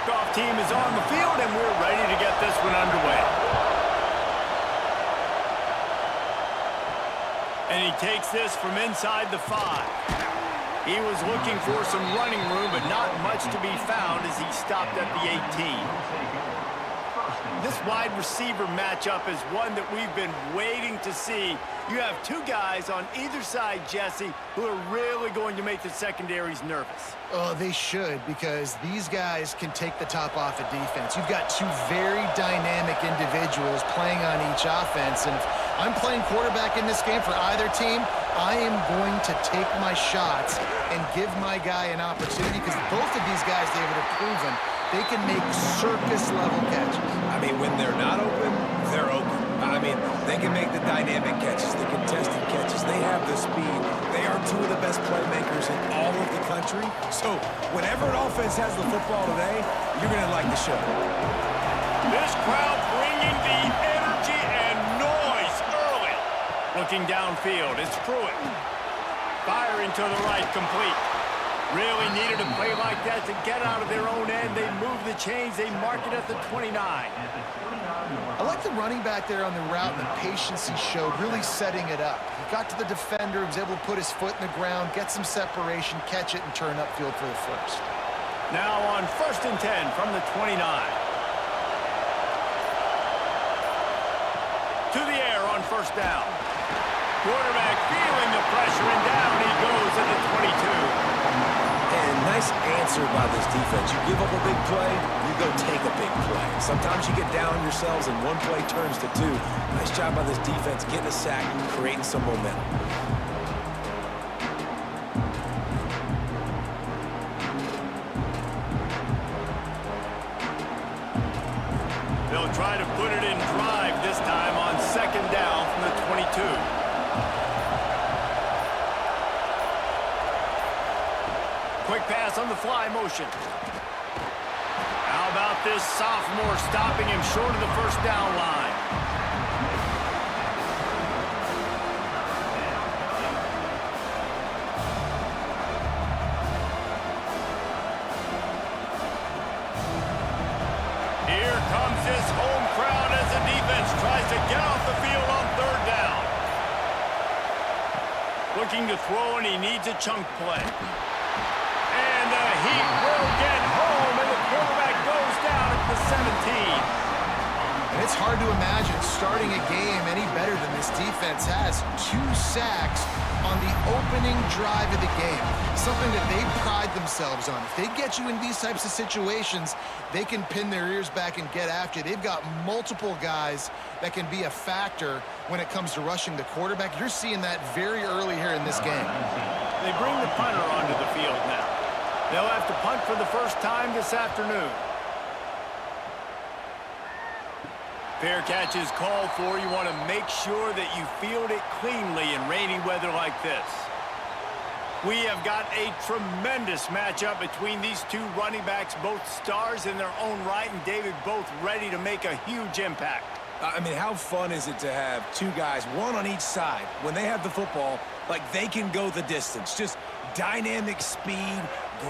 walk-off team is on the field, and we're ready to get this one underway. And he takes this from inside the 5. He was looking for some running room, but not much to be found as he stopped at the 18. This wide receiver matchup is one that we've been waiting to see. You have two guys on either side, Jesse, who are really going to make the secondaries nervous. Oh, they should, because these guys can take the top off of defense. You've got two very dynamic individuals playing on each offense, and if I'm playing quarterback in this game for either team, I am going to take my shots and give my guy an opportunity, because both of these guys, David, have proven they can make circus-level catches. I mean, when they're not open, they're open. I mean, they can make the dynamic catches, the contested catches. They have the speed. They are two of the best playmakers in all of the country. So whenever an offense has the football today, you're going to like the show. This crowd bringing the energy and noise early. Looking downfield, it's Pruitt. Firing to the right, complete. Really needed a play like that to get out of their own end. They move the chains. They mark it at the 29. I like the running back there on the route and the patience he showed, really setting it up. He got to the defender, was able to put his foot in the ground, get some separation, catch it, and turn upfield for the first. Now on 1st and 10 from the 29. To the air on 1st down. Quarterback feeling the pressure, and down he goes at the 22. And nice answer by this defense. You give up a big play, you go take a big play. Sometimes you get down yourselves and one play turns to two. Nice job by this defense getting a sack, creating some momentum. They'll try to put it in drive this time on 2nd down from the 22. Quick pass on the fly motion. How about this sophomore stopping him short of the 1st down line? Here comes this home crowd as the defense tries to get off the field on 3rd down. Looking to throw, and he needs a chunk play. And the heat will get home, and the quarterback goes down at the 17. And it's hard to imagine starting a game any better than this defense has. 2 sacks on the opening drive of the game. Something that they pride themselves on. If they get you in these types of situations, they can pin their ears back and get after you. They've got multiple guys that can be a factor when it comes to rushing the quarterback. You're seeing that very early here in this game. They bring the punter onto the field now. They'll have to punt for the first time this afternoon. Fair catch is called for. You want to make sure that you field it cleanly in rainy weather like this. We have got a tremendous matchup between these two running backs, both stars in their own right, and David, both ready to make a huge impact. I mean, how fun is it to have two guys, one on each side, when they have the football, like they can go the distance. Just dynamic speed,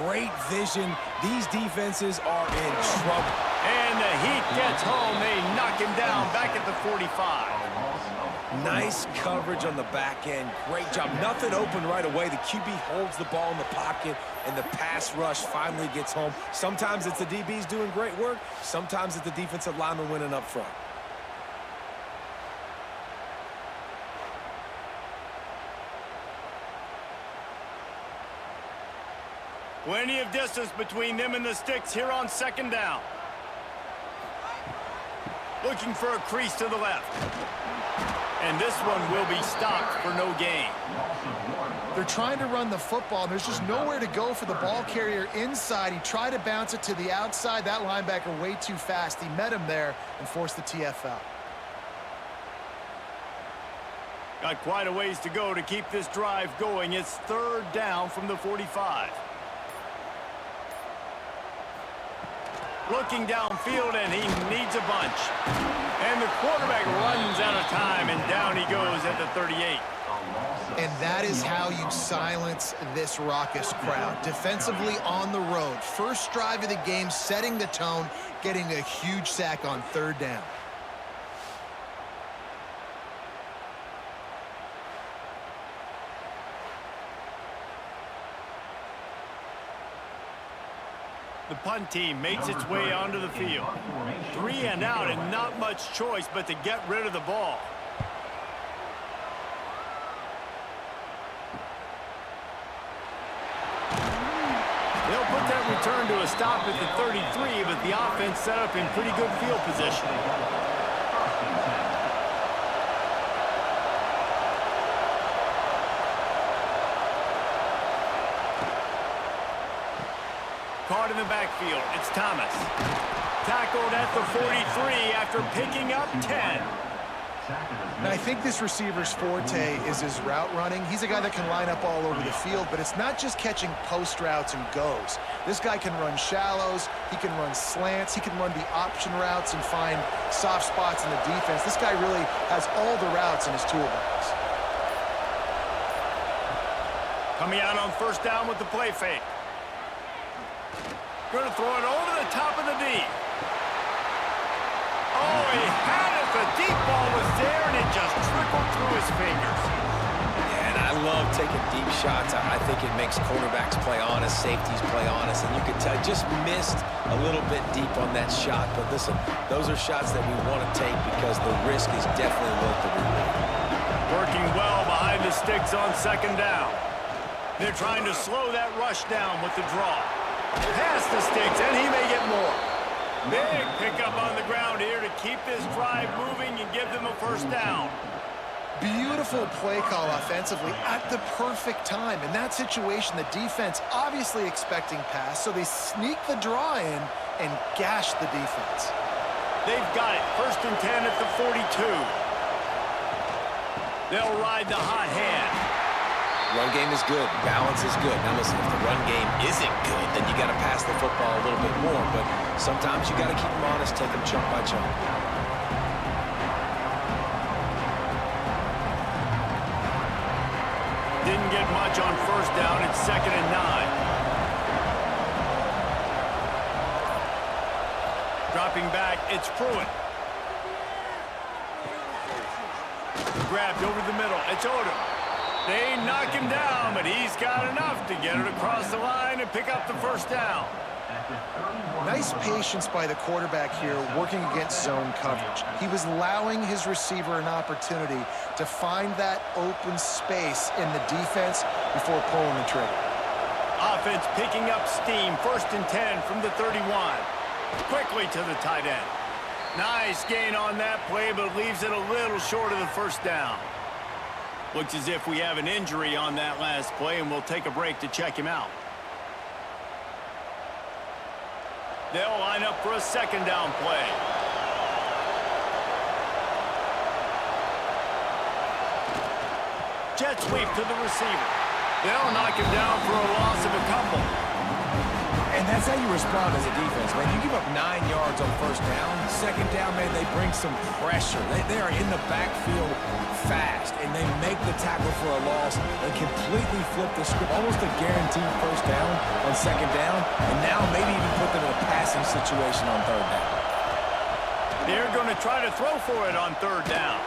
great vision. These defenses are in trouble. And the heat gets home. They knock him down back at the 45. Nice coverage on the back end. Great job. Nothing open right away. The QB holds the ball in the pocket, and the pass rush finally gets home. Sometimes it's the DBs doing great work. Sometimes it's the defensive lineman winning up front. Plenty of distance between them and the sticks here on 2nd down. Looking for a crease to the left. And this one will be stopped for no gain. They're trying to run the football, and there's just nowhere to go for the ball carrier inside. He tried to bounce it to the outside. That linebacker way too fast. He met him there and forced the TFL. Got quite a ways to go to keep this drive going. It's 3rd down from the 45. Looking downfield, and he needs a bunch. And the quarterback runs out of time, and down he goes at the 38. And that is how you silence this raucous crowd. Defensively on the road. First drive of the game, setting the tone, getting a huge sack on third down. The punt team makes its way onto the field. 3 and out and not much choice but to get rid of the ball. They'll put that return to a stop at the 33, but the offense set up in pretty good field position. Caught in the backfield, it's Thomas. Tackled at the 43 after picking up 10. Now, I think this receiver's forte is his route running. He's a guy that can line up all over the field, but it's not just catching post routes and goes. This guy can run shallows, he can run slants, he can run the option routes and find soft spots in the defense. This guy really has all the routes in his toolbox. Coming out on first down with the play fake. Going to throw it over the top of the D. Oh, he had it. The deep ball was there, and it just trickled through his fingers. Yeah, and I love taking deep shots. I think it makes quarterbacks play honest, safeties play honest, and you could tell just missed a little bit deep on that shot. But listen, those are shots that we want to take because the risk is definitely worth the reward. Working well behind the sticks on second down. They're trying to slow that rush down with the draw. Past the sticks, and he may get more. Big pickup on the ground here to keep this drive moving and give them a first down. Beautiful play call offensively at the perfect time. In that situation, the defense obviously expecting pass, so they sneak the draw in and gash the defense. They've got it. First and 10 at the 42. They'll ride the hot hand. Run game is good. Balance is good. Now listen, if the run game isn't good, then you got to pass the football a little bit more. But sometimes you got to keep them honest, take them chunk by chunk. Didn't get much on first down. It's 2nd and 9. Dropping back, it's Pruitt. Grabbed over the middle. It's Odom. They knock him down, but he's got enough to get it across the line and pick up the first down. Nice patience by the quarterback here working against zone coverage. He was allowing his receiver an opportunity to find that open space in the defense before pulling the trigger. Offense picking up steam. 1st and 10 from the 31. Quickly to the tight end. Nice gain on that play, but leaves it a little short of the first down. Looks as if we have an injury on that last play, and we'll take a break to check him out. They'll line up for a 2nd down play. Jet sweep to the receiver. They'll knock him down for a loss of a couple. And that's how you respond as a defense, man. You give up 9 yards on first down. 2nd down, man, they bring some pressure. They are in the backfield fast, and they make the tackle for a loss and completely flip the script. Almost a guaranteed first down on 2nd down, and now maybe even put them in a passing situation on 3rd down. They're going to try to throw for it on 3rd down.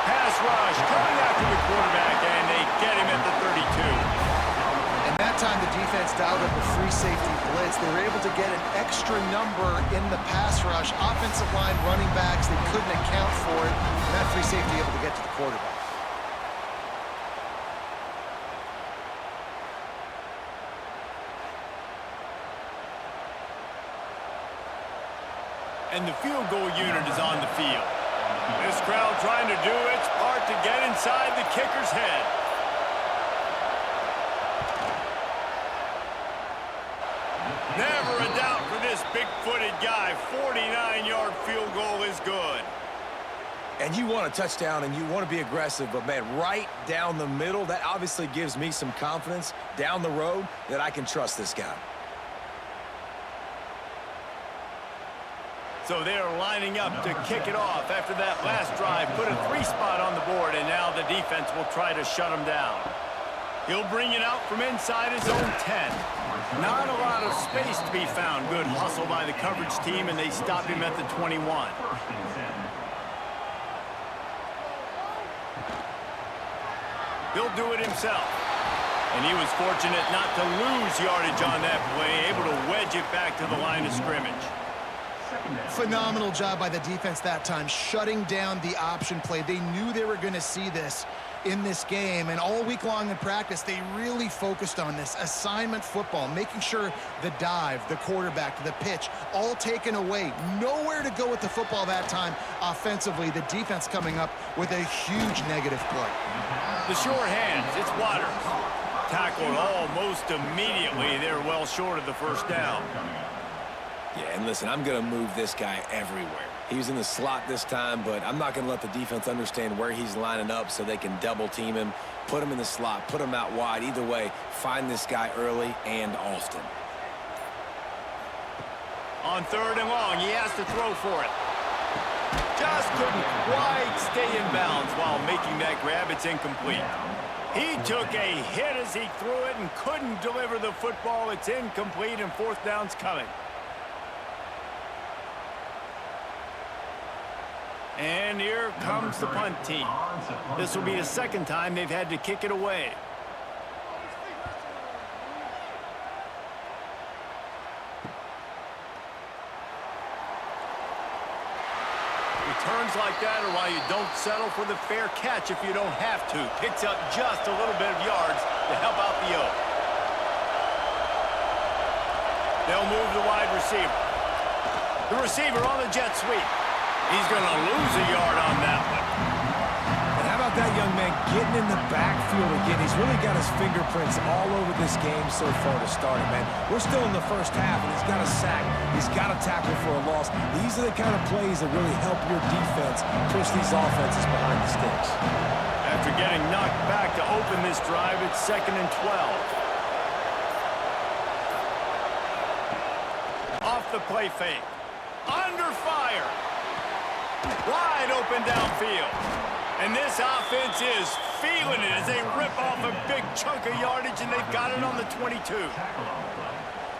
Pass rush coming after the quarterback, and they get him at the 32. And that time the defense dialed up a free safety blitz. They were able to get an extra number in the pass rush. Offensive line, running backs, they couldn't account for it. And that free safety able to get to the quarterback. And the field goal unit is on the field. This crowd trying to do its part to get inside the kicker's head. Never a doubt for this big-footed guy. 49-yard field goal is good. And you want a touchdown and you want to be aggressive, but man, right down the middle, that obviously gives me some confidence down the road that I can trust this guy. So they are lining up to kick it off after that last drive. Put a 3-spot on the board, and now the defense will try to shut them down. He'll bring it out from inside his own 10. Not a lot of space to be found. Good hustle by the coverage team, and they stop him at the 21. He'll do it himself. And he was fortunate not to lose yardage on that play, able to wedge it back to the line of scrimmage. Phenomenal job by the defense that time, shutting down the option play. They knew they were going to see this in this game, and all week long in practice, they really focused on this assignment football, making sure the dive, the quarterback, the pitch, all taken away. Nowhere to go with the football that time offensively. The defense coming up with a huge negative play. The sure hands, it's Waters. Tackled almost immediately. They're well short of the first down. Yeah, and listen, I'm going to move this guy everywhere. He's in the slot this time, but I'm not going to let the defense understand where he's lining up so they can double-team him, put him in the slot, put him out wide. Either way, find this guy early and often. On 3rd and long, he has to throw for it. Just couldn't quite stay in bounds while making that grab. It's incomplete. He took a hit as he threw it and couldn't deliver the football. It's incomplete, and 4th down's coming. And here comes the punt team. This will be the 2nd time they've had to kick it away. Returns like that are why you don't settle for the fair catch if you don't have to. Picks up just a little bit of yards to help out the Oak. They'll move the wide receiver. The receiver on the jet sweep. He's going to lose a yard on that one. And how about that young man getting in the backfield again? He's really got his fingerprints all over this game so far to start it, man. We're still in the first half, and he's got a sack. He's got a tackle for a loss. These are the kind of plays that really help your defense push these offenses behind the sticks. After getting knocked back to open this drive, it's 2nd and 12. Off the play fake. Under fire. Wide open downfield. And this offense is feeling it as they rip off a big chunk of yardage, and they've got it on the 22.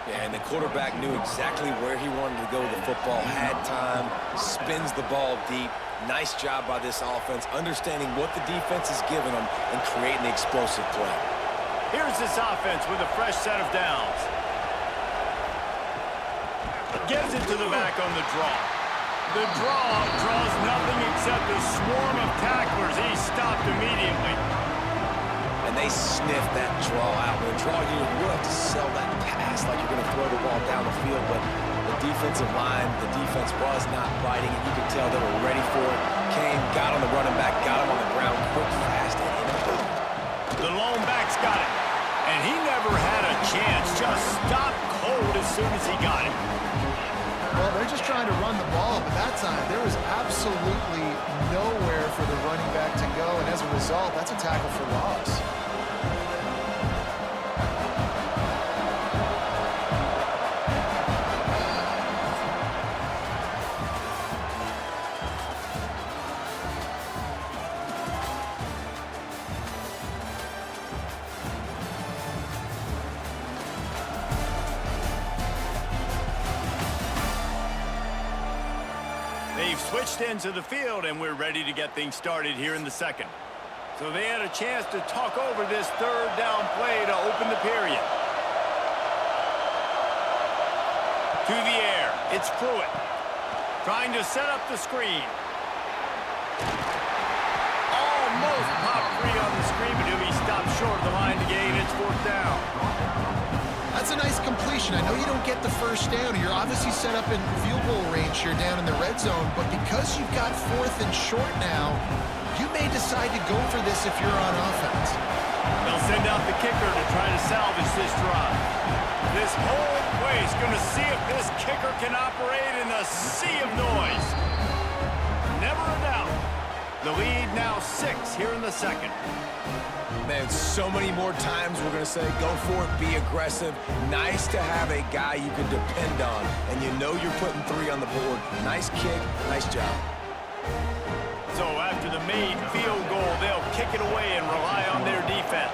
Yeah, and the quarterback knew exactly where he wanted to go with the football, had time, spins the ball deep. Nice job by this offense, understanding what the defense is giving them and creating the explosive play. Here's this offense with a fresh set of downs. Gives it to the back on the draw. The draw draws nothing except a swarm of tacklers. He's stopped immediately. And they sniff that draw out. When a draw, you really have to sell that pass like you're going to throw the ball down the field. But the defensive line, the defense was not biting it. You could tell they were ready for it. Came, got on the running back, got him on the ground quick, fast, and in the boot. The lone back's got it. And he never had a chance. Just stopped cold as soon as he got it. Well, they're just trying to run the ball, but that time there was absolutely nowhere for the running back to go, and as a result, that's a tackle for loss. They've switched into the field, and we're ready to get things started here in the 2nd. So they had a chance to talk over this 3rd down play to open the period. To the air, it's Pruitt. Trying to set up the screen. Almost popped free on the screen, but he'll be stopped short of the line to gain. It's 4th down. That's a nice completion. I know you don't get the first down. You're obviously set up in field goal range here down in the red zone, but because you've got 4th and short now, you may decide to go for this if you're on offense. They'll send out the kicker to try to salvage this drive. This whole place going to see if this kicker can operate in the sea of noise. Never a doubt. The lead now 6 here in the second. Man, so many more times we're going to say go for it, be aggressive. Nice to have a guy you can depend on, and you know you're putting 3 on the board. Nice kick, nice job. So after the made field goal, they'll kick it away and rely on their defense.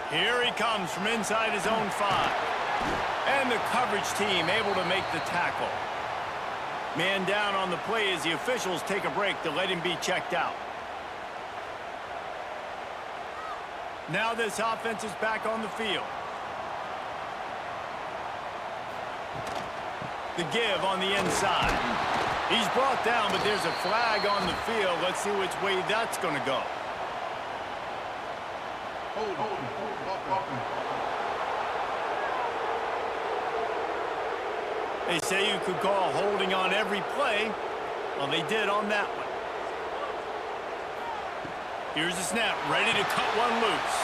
Here he comes from inside his own 5. And the coverage team able to make the tackle. Man down on the play as the officials take a break to let him be checked out. Now this offense is back on the field. The give on the inside. He's brought down, but there's a flag on the field. Let's see which way that's going to go. They say you could call holding on every play. Well, they did on that one. Here's the snap, ready to cut one loose.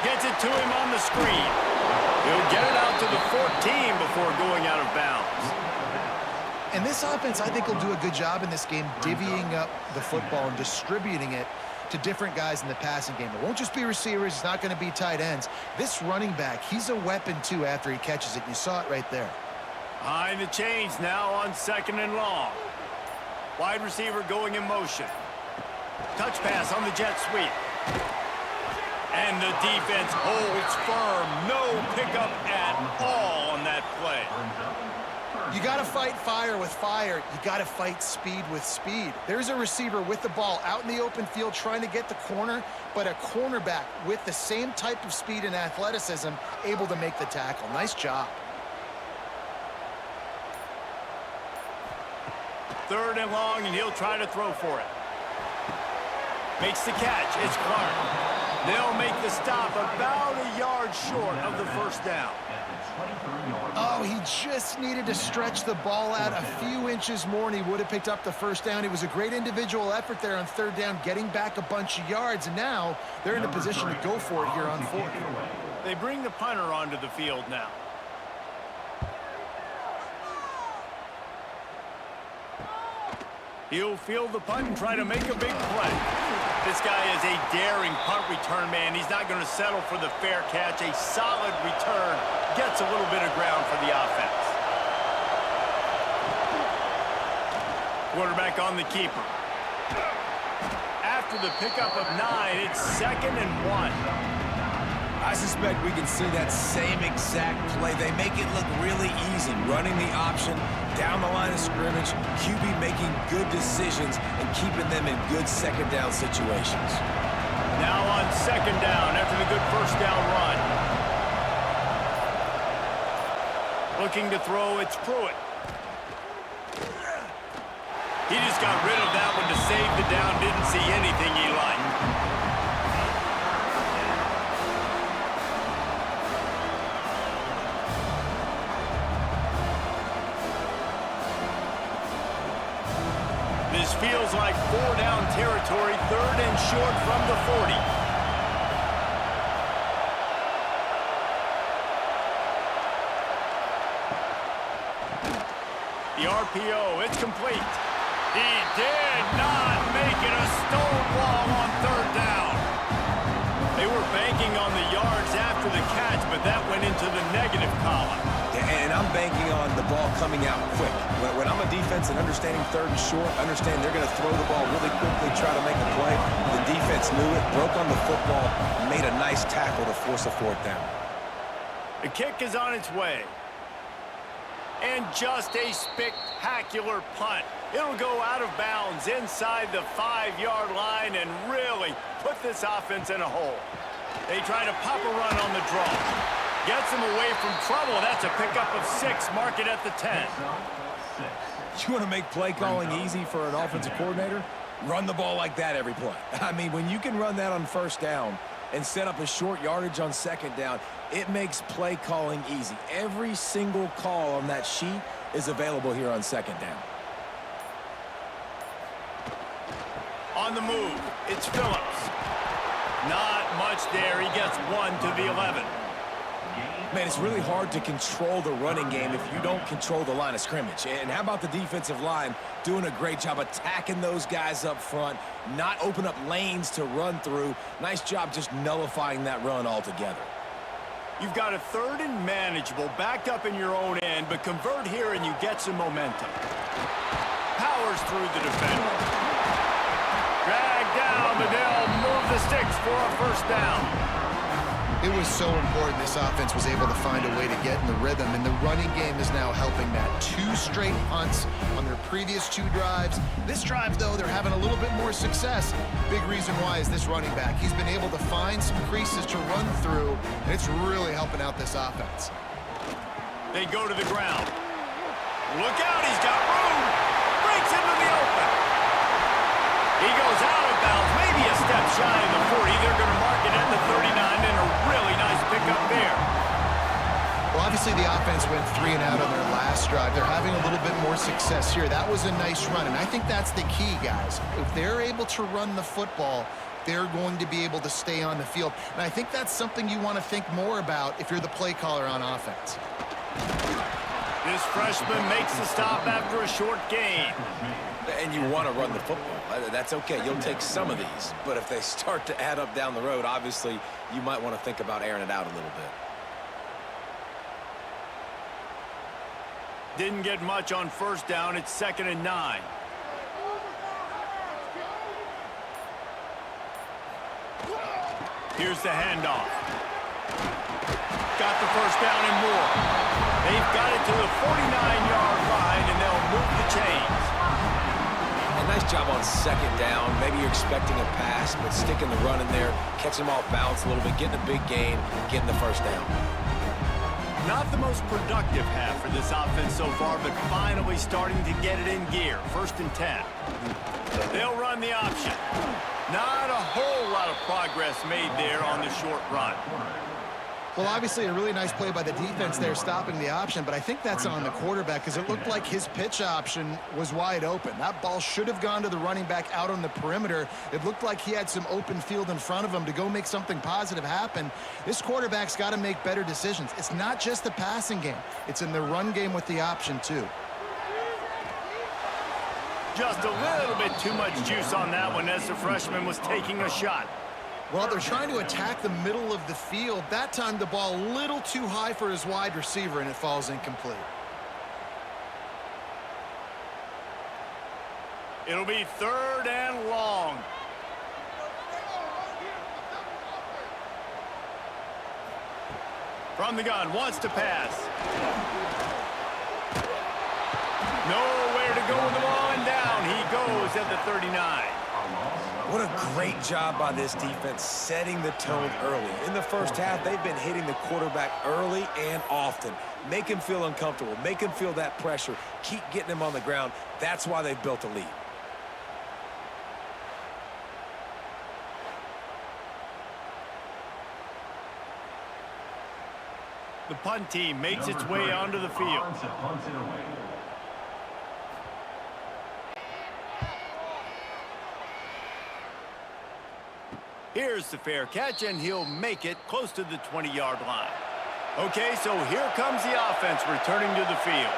Gets it to him on the screen. He'll get it out to the 14 before going out of bounds. And this offense, I think, will do a good job in this game divvying up the football and distributing it to different guys in the passing game. It won't just be receivers. It's not going to be tight ends. This running back, he's a weapon, too, after he catches it. You saw it right there. Behind the chains now on 2nd and long. Wide receiver going in motion. Touch pass on the jet sweep. And the defense holds firm. No pickup at all on that play. You got to fight fire with fire. You got to fight speed with speed. There's a receiver with the ball out in the open field trying to get the corner, but a cornerback with the same type of speed and athleticism able to make the tackle. Nice job. 3rd and long, and he'll try to throw for it. Makes the catch. It's Clark. They'll make the stop about a yard short of the first down. Oh, he just needed to stretch the ball out a few inches more, and he would have picked up the first down. It was a great individual effort there on 3rd down, getting back a bunch of yards, and now they're in a position to go for it here on 4th. They bring the punter onto the field now. He'll field the punt and try to make a big play. This guy is a daring punt return man. He's not going to settle for the fair catch. A solid return gets a little bit of ground for the offense. Quarterback on the keeper. After the pickup of 9, it's 2nd and 1. I suspect we can see that same exact play. They make it look really easy, running the option down the line of scrimmage, QB making good decisions and keeping them in good 2nd down situations. Now on 2nd down after the good 1st down run. Looking to throw, it's Pruitt. He just got rid of that one to save the down, didn't see anything he liked. This feels like 4-down territory, 3rd and short from the 40. The RPO, it's complete. He did not make it a stonewall on 3rd down. They were banking on the yards after the catch, but that went into the negative column. And I'm banking on the ball coming out quick. When I'm a defense and understanding 3rd and short, understand they're going to throw the ball really quickly, try to make a play. The defense knew it, broke on the football, made a nice tackle to force a 4th down. The kick is on its way. And just a spectacular punt. It'll go out of bounds inside the 5-yard line and really put this offense in a hole. They try to pop a run on the draw. Gets him away from trouble. That's a pickup of 6. Mark it at the 10. You want to make play calling easy for an offensive coordinator? Run the ball like that every play. I mean, when you can run that on 1st down and set up a short yardage on 2nd down, it makes play calling easy. Every single call on that sheet is available here on 2nd down. On the move, it's Phillips. Not much there. He gets 1 to the 11. Man, it's really hard to control the running game if you don't control the line of scrimmage. And how about the defensive line doing a great job attacking those guys up front, not open up lanes to run through. Nice job just nullifying that run altogether. You've got a 3rd and manageable backed up in your own end, but convert here and you get some momentum. Powers through the defender. Drag down, but they'll move the sticks for a first down. It was so important this offense was able to find a way to get in the rhythm, and the running game is now helping that. 2 straight punts on their previous 2 drives. This drive, though, they're having a little bit more success. Big reason why is this running back. He's been able to find some creases to run through, and it's really helping out this offense. They go to the ground. Look out, he's got room. Breaks into the open. He goes out of bounds, maybe a step shy of the 40. They're going to mark it at the 39, and a really nice pickup there. Well, obviously the offense went 3 and out on their last drive. They're having a little bit more success here. That was a nice run, and I think that's the key, guys. If they're able to run the football, they're going to be able to stay on the field. And I think that's something you want to think more about if you're the play caller on offense. This freshman makes the stop after a short gain. And you want to run the football. That's okay. You'll take some of these. But if they start to add up down the road, obviously, you might want to think about airing it out a little bit. Didn't get much on first down. It's 2nd and 9. Here's the handoff. Got the first down and more. They've got it to the 49-yard line, and they'll move the chains. A nice job on 2nd down. Maybe you're expecting a pass, but sticking the run in there, catching them off balance a little bit, getting a big gain, getting the first down. Not the most productive half for this offense so far, but finally starting to get it in gear. 1st and 10. They'll run the option. Not a whole lot of progress made there on the short run. Well, obviously a really nice play by the defense there stopping the option, but I think that's on the quarterback because it looked like his pitch option was wide open. That ball should have gone to the running back out on the perimeter. It looked like he had some open field in front of him to go make something positive happen. This quarterback's got to make better decisions. It's not just the passing game. It's in the run game with the option, too. Just a little bit too much juice on that one as the freshman was taking a shot. Well, they're trying to attack the middle of the field. That time the ball a little too high for his wide receiver, and it falls incomplete. It'll be 3rd and long. From the gun, wants to pass. Nowhere to go with the ball, and down he goes at the 39. What a great job by this defense setting the tone early. In the first half, they've been hitting the quarterback early and often. Make him feel uncomfortable. Make him feel that pressure. Keep getting him on the ground. That's why they've built a lead. The punt team makes its way onto the field. Here's the fair catch, and he'll make it close to the 20-yard line. Okay, so here comes the offense returning to the field.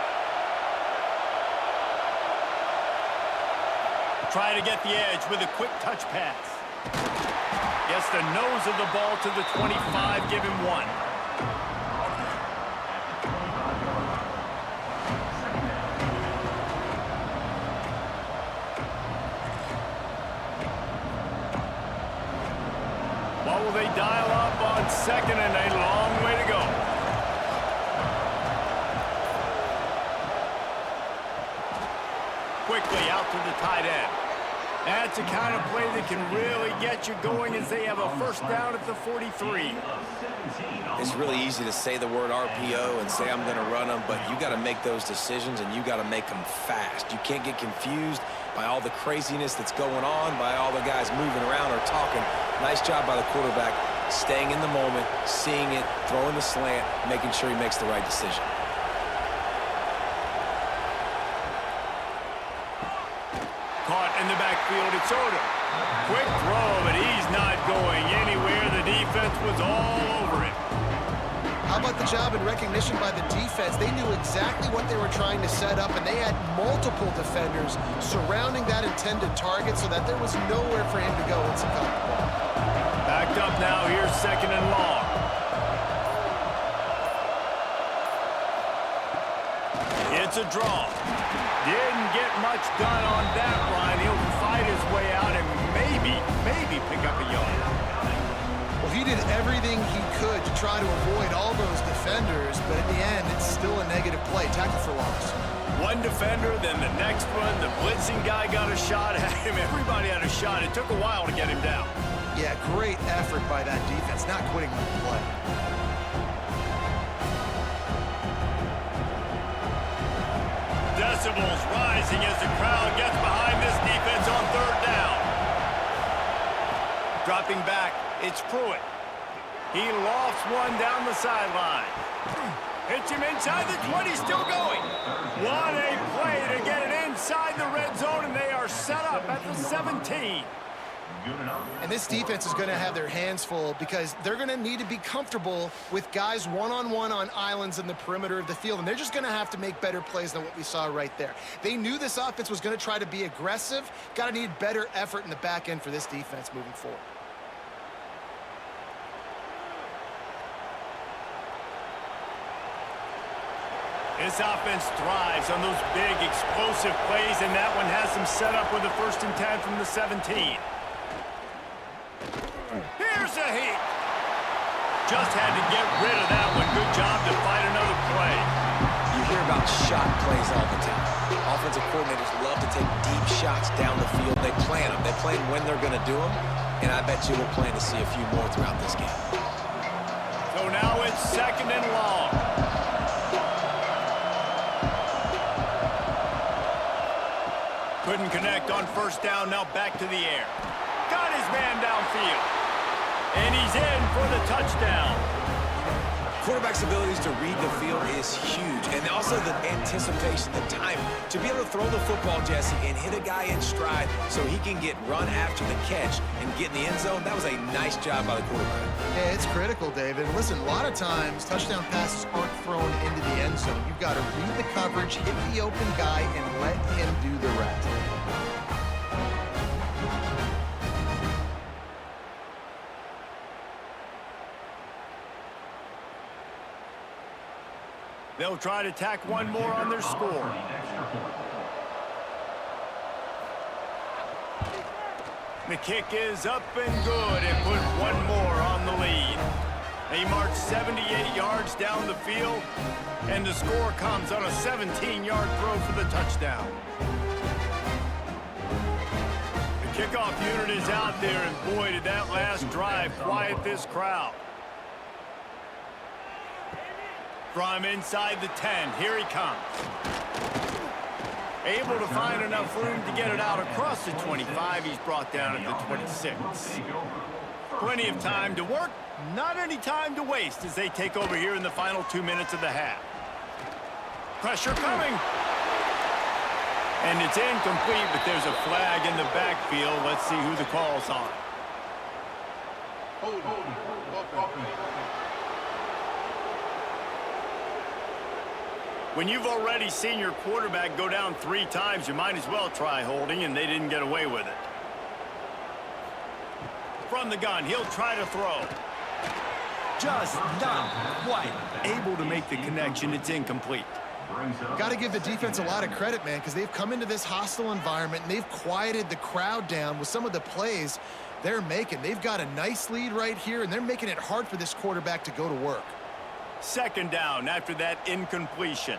Try to get the edge with a quick touch pass. Gets the nose of the ball to the 25, give him 1. What will they dial up on 2nd and a long way to go? Quickly out to the tight end. That's the kind of play that can really get you going as they have a first down at the 43. It's really easy to say the word RPO and say I'm going to run them, but you got to make those decisions and you got to make them fast. You can't get confused by all the craziness that's going on, by all the guys moving around or talking. Nice job by the quarterback, staying in the moment, seeing it, throwing the slant, making sure he makes the right decision. Caught in the backfield, it's Odom. Quick throw, but he's not going anywhere. The defense was all over it. How about the job and recognition by the defense. They knew exactly what they were trying to set up, and they had multiple defenders surrounding that intended target so that there was nowhere for him to go once he caught the ball. Backed up now. Here's 2nd and long. It's a draw. Didn't get much done on that line. He'll fight his way out and maybe pick up a yard. Well, he did everything he could to try to avoid all those defenders, but in the end, it's still a negative play. Tackle for loss. One defender, then the next one. The blitzing guy got a shot at him. Everybody had a shot. It took a while to get him down. Yeah, great effort by that defense, not quitting on the play. Decibels rising as the crowd gets behind this defense on 3rd down. Dropping back, it's Pruitt. He lofts one down the sideline. Hits him inside the 20, still going. What a play to get it inside the red zone, and they are set up at the 17. And this defense is going to have their hands full because they're going to need to be comfortable with guys one-on-one on islands in the perimeter of the field, and they're just going to have to make better plays than what we saw right there. They knew this offense was going to try to be aggressive. Got to need better effort in the back end for this defense moving forward. This offense thrives on those big, explosive plays, and that one has them set up with a 1st and 10 from the 17. Here's a heat. Just had to get rid of that one. Good job to fight another play. You hear about shot plays all the time. Offensive coordinators love to take deep shots down the field. They plan them. They plan when they're going to do them, and I bet you we'll plan to see a few more throughout this game. So now it's 2nd and long. Couldn't connect on 1st down. Now back to the air. Got his man downfield. And he's in for the touchdown. Quarterback's abilities to read the field is huge, and also the anticipation, the timing. To be able to throw the football, Jesse, and hit a guy in stride so he can get run after the catch and get in the end zone, that was a nice job by the quarterback. Yeah, it's critical, David. Listen, a lot of times, touchdown passes aren't thrown into the end zone. You've got to read the coverage, hit the open guy, and let him do the rest. They'll try to tack one more on their score. The kick is up and good and put one more on the lead. They march 78 yards down the field, and the score comes on a 17-yard throw for the touchdown. The kickoff unit is out there, and boy, did that last drive quiet this crowd. From inside the 10, here he comes. Able to find enough room to get it out across the 25. He's brought down at the 26. Plenty of time to work, not any time to waste as they take over here in the final 2 minutes of the half. Pressure coming. And it's incomplete, but there's a flag in the backfield. Let's see who the call's on. When you've already seen your quarterback go down 3 times, you might as well try holding, and they didn't get away with it. From the gun, he'll try to throw. Just not quite able to make the connection. It's incomplete. Got to give the defense a lot of credit, man, because they've come into this hostile environment, and they've quieted the crowd down with some of the plays they're making. They've got a nice lead right here, and they're making it hard for this quarterback to go to work. 2nd down after that incompletion.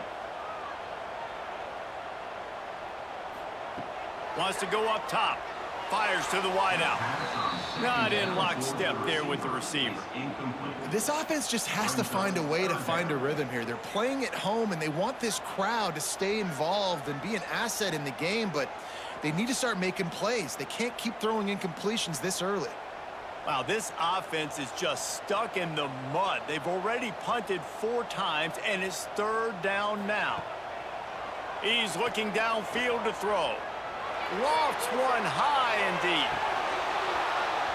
Wants to go up top. Fires to the wideout. Not in lockstep there with the receiver. This offense just has to find a way to find a rhythm here. They're playing at home, and they want this crowd to stay involved and be an asset in the game, but they need to start making plays. They can't keep throwing incompletions this early. Wow, this offense is just stuck in the mud. They've already punted 4 times, and it's 3rd down now. He's looking downfield to throw. Lofts one high and deep.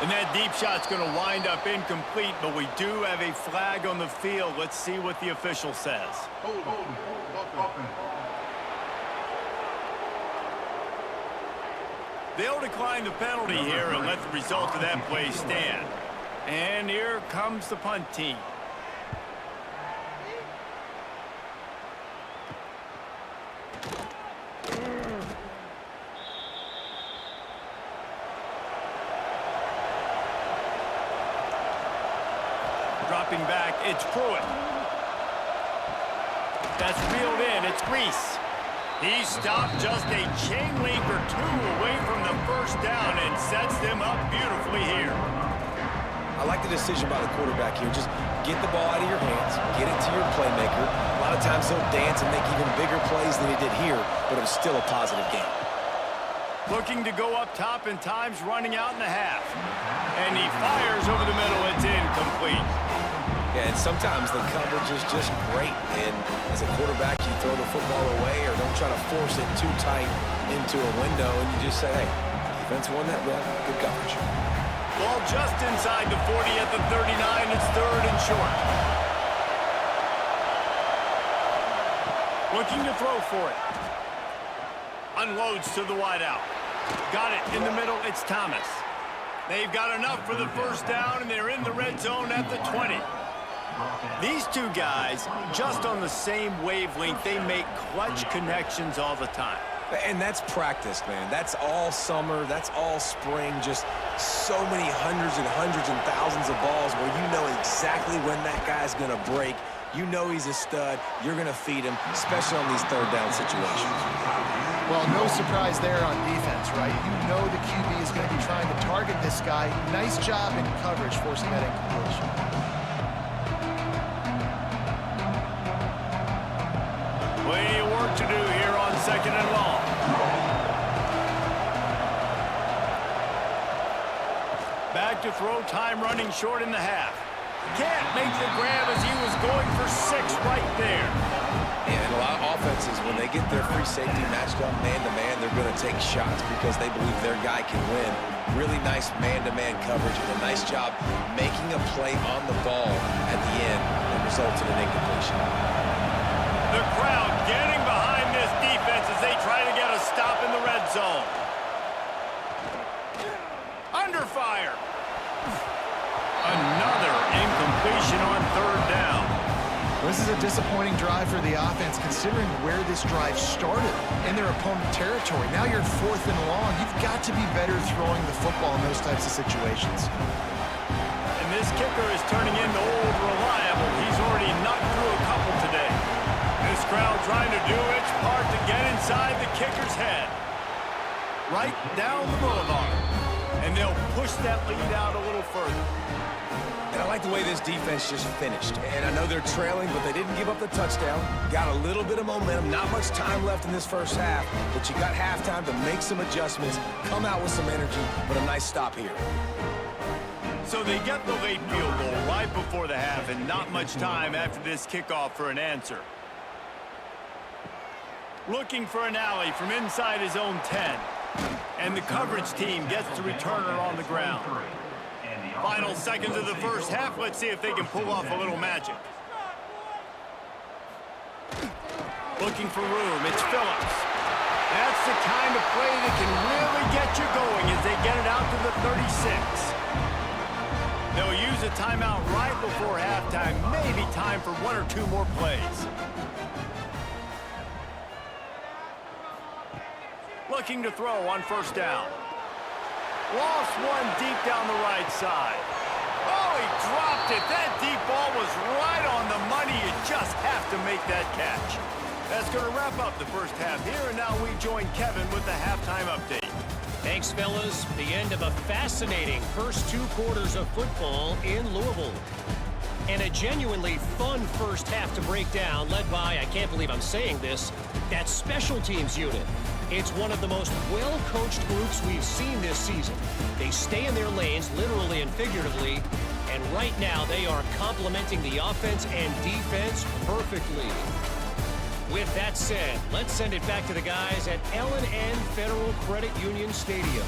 And that deep shot's going to wind up incomplete, but we do have a flag on the field. Let's see what the official says. They'll decline the penalty here and let the result of that play stand. And here comes the punt team. Dropping back, it's Pruitt. That's reeled in, it's Reese. He stopped just a chain link or two away from the first down and sets them up beautifully here. I like the decision by the quarterback here. Just get the ball out of your hands, get it to your playmaker. A lot of times he'll dance and make even bigger plays than he did here, but it was still a positive game. Looking to go up top and times running out in the half. And he fires over the middle. It's incomplete. Yeah, and sometimes the coverage is just great. And as a quarterback, you throw the football away or don't try to force it too tight into a window, and you just say, hey, defense won that run. Good coverage. Ball just inside the 40 at the 39. It's third and short. Looking to throw for it. Unloads to the wideout. Got it in the middle. It's Thomas. They've got enough for the first down, and they're in the red zone at the 20. These two guys, just on the same wavelength, they make clutch connections all the time. And that's practice, man. That's all summer. That's all spring. Just so many hundreds and thousands of balls where you know exactly when that guy's going to break. You know he's a stud. You're going to feed him, especially on these third down situations. Well, no surprise there on defense, right? You know the QB is going to be trying to target this guy. Nice job in coverage forcing that incompletion. Plenty of work to do here on second and long. Back to throw, time running short in the half. Can't make the grab as he was going for 6 right there. And a lot of offenses, when they get their free safety matched up man-to-man, they're going to take shots because they believe their guy can win. Really nice man-to-man coverage and a nice job making a play on the ball at the end that results in an incompletion. The crowd getting behind this defense as they try to get a stop in the red zone. Under fire. Another incompletion on third down. This is a disappointing drive for the offense considering where this drive started in their opponent territory. Now you're 4th and long. You've got to be better throwing the football in those types of situations. And this kicker is turning into old reliable. He's already knocked through a couple today. This crowd trying to do its part to get inside the kicker's head. Right down the boulevard. And they'll push that lead out a little further. And I like the way this defense just finished. And I know they're trailing, but they didn't give up the touchdown. Got a little bit of momentum. Not much time left in this first half, but you got halftime to make some adjustments, come out with some energy, but a nice stop here. So they get the late field goal right before the half, and not much time after this kickoff for an answer. Looking for an alley from inside his own 10. And the coverage team gets the returner on the ground. Final seconds of the first half. Let's see if they can pull off a little magic. Looking for room. It's Phillips. That's the kind of play that can really get you going as they get it out to the 36. They'll use a timeout right before halftime. Maybe time for 1 or 2 more plays. Looking to throw on first down. Lost one deep down the right side. Oh, he dropped it. That deep ball was right on the money. You just have to make that catch. That's going to wrap up the first half here, and now we join Kevin with the halftime update. Thanks, fellas. The end of a fascinating first 2 quarters of football in Louisville. And a genuinely fun first half to break down, led by, I can't believe I'm saying this, that special teams unit. It's one of the most well-coached groups we've seen this season. They stay in their lanes, literally and figuratively, and right now they are complementing the offense and defense perfectly. With that said, let's send it back to the guys at L&N Federal Credit Union Stadium.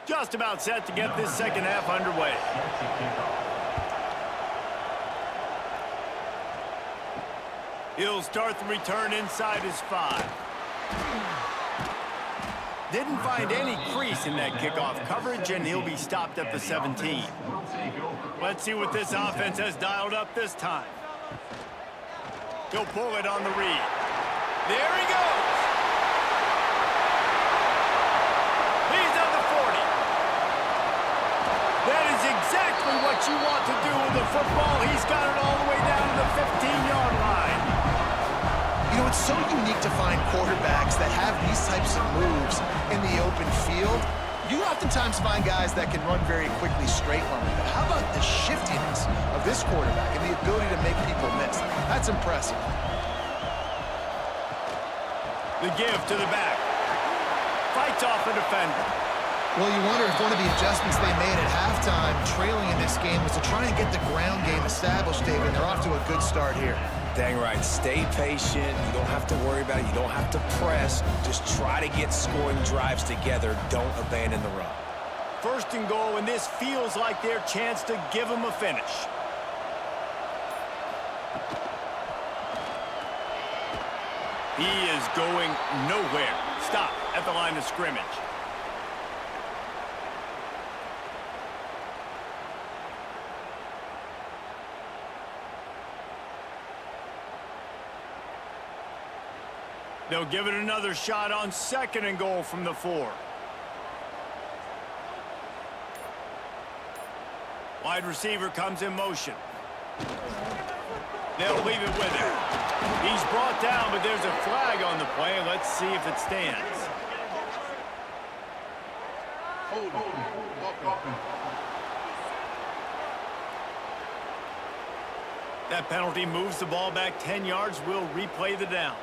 Just about set to get this second half underway. He'll start the return inside his 5. Didn't find any crease in that kickoff coverage, and he'll be stopped at the 17. Let's see what this offense has dialed up this time. He'll pull it on the read. There he goes. He's at the 40. That is exactly what you want to do with the football. He's got it all the way down to the 15-yard line. You know, it's so unique to find quarterbacks that have these types of moves in the open field. You oftentimes find guys that can run very quickly straight line. But how about the shiftiness of this quarterback and the ability to make people miss? That's impressive. The give to the back. Fights off a defender. Well, you wonder if one of the adjustments they made at halftime, trailing in this game, was to try and get the ground game established, David. They're off to a good start here. Dang right. Stay patient. You don't have to worry about it. You don't have to press. Just try to get scoring drives together. Don't abandon the run. First and goal, and this feels like their chance to give them a finish. He is going nowhere. Stop at the line of scrimmage. They'll give it another shot on second and goal from the 4. Wide receiver comes in motion. They'll leave it with him. He's brought down, but there's a flag on the play. Let's see if it stands. That penalty moves the ball back 10 yards. We'll replay the down.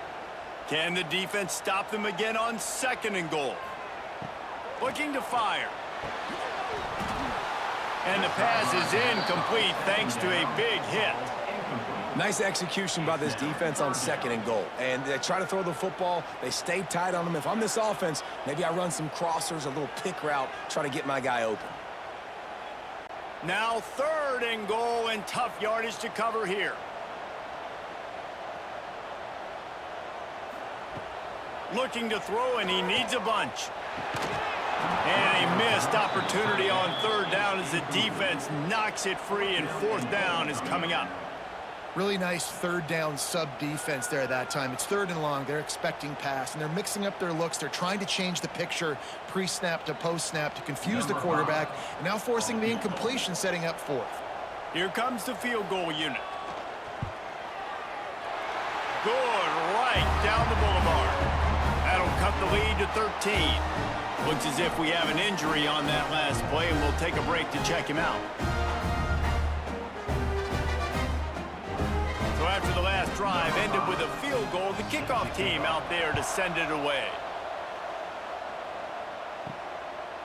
Can the defense stop them again on second and goal? Looking to fire. And the pass is incomplete thanks to a big hit. Nice execution by this defense on second and goal. And they try to throw the football. They stay tight on them. If I'm this offense, maybe I run some crossers, a little pick route, try to get my guy open. Now third and goal, and tough yardage to cover here. Looking to throw, and he needs a bunch. And a missed opportunity on third down as the defense knocks it free, and fourth down is coming up. Really nice third down sub-defense there that time. It's third and long. They're expecting pass, and they're mixing up their looks. They're trying to change the picture pre-snap to post-snap to confuse the quarterback, and now forcing the incompletion, setting up fourth. Here comes the field goal unit. Good right down the boulevard. That'll cut the lead to 13. Looks as if we have an injury on that last play, and we'll take a break to check him out. So after the last drive ended with a field goal, the kickoff team out there to send it away.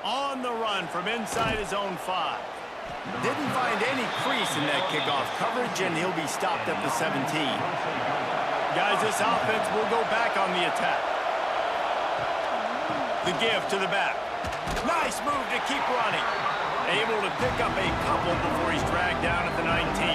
On the run from inside his own 5. Didn't find any crease in that kickoff coverage, and he'll be stopped at the 17. Guys, this offense will go back on the attack. The give to the back. Nice move to keep running. Able to pick up a couple before he's dragged down at the 19.